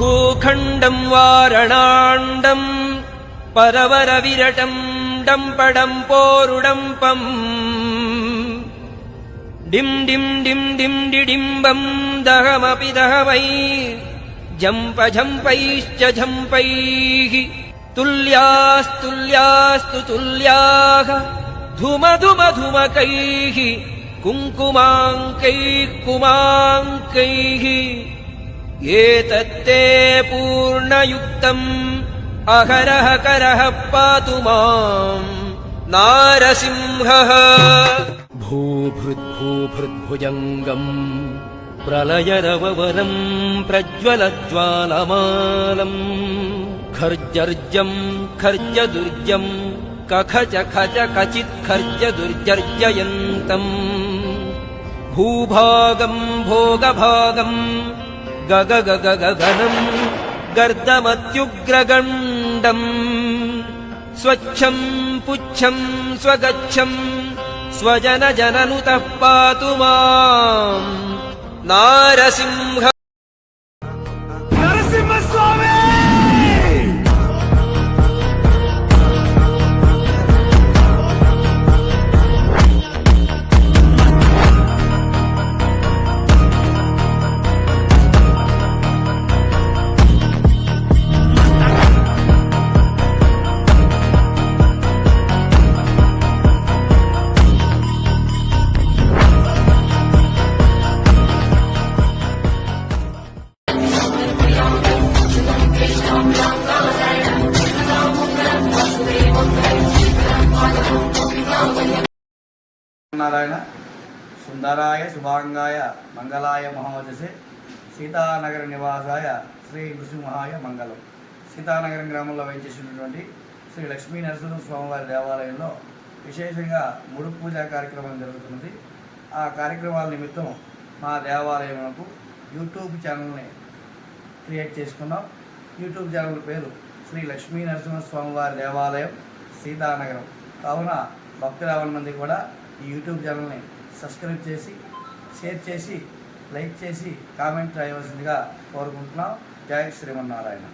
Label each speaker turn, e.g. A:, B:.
A: భూఖండం వారణాండం పరవరవిరటం డంపడం పోరుడంపం dim dim dim dim డిడింబం దహమపి దహమై జంప జంపైశ్చ జంపైః తుల్యాస్తుల్యాస్తు తుల్యాః ధుమ ధుమ ధుమకైః కుంకుమాంకైః కుమాంకైః ఏతత్తే పూర్ణయుక్తం అహరః కరః పాతు మాం నారసింహః భూభృద్భూభృద్భుజంగం ప్రళయరవవరం ప్రజ్వలజ్వాలమాలం ఖర్జర్జం ఖర్జదుర్జం కఖచ ఖచ కచిత్ ఖర్జదుర్జర్జయంతం భూభాగం భోగభాగం గగగగగగనం గర్దమత్యుగ్రగండం స్వచ్ఛం పుచ్ఛం స్వగచ్చం స్వజనజననుతః పాతు మాం నారసింహ.
B: నరసింహస్వామి
C: నారాయణ సుందరాయ శుభాంగాయ మంగళాయ మహోదశే సీతానగర నివాసాయ శ్రీ నృసింహాయ మంగళం. సీతానగరం గ్రామంలో వేయించేసినటువంటి శ్రీ లక్ష్మీ నరసింహ స్వామివారి దేవాలయంలో విశేషంగా ముడు పూజా కార్యక్రమం జరుగుతున్నది. ఆ కార్యక్రమాల నిమిత్తం మా దేవాలయంకు యూట్యూబ్ ఛానల్ని క్రియేట్ చేసుకున్నాం. యూట్యూబ్ ఛానల్ పేరు శ్రీ లక్ష్మీ నరసింహ స్వామివారి దేవాలయం సీతానగరం. కావున భక్తులు మంది కూడా ఈ యూట్యూబ్ ఛానల్ని సబ్స్క్రైబ్ చేసి షేర్ చేసి లైక్ చేసి కామెంట్ రాయవలసిందిగా కోరుకుంటున్నాం. జై శ్రీమన్నారాయణ.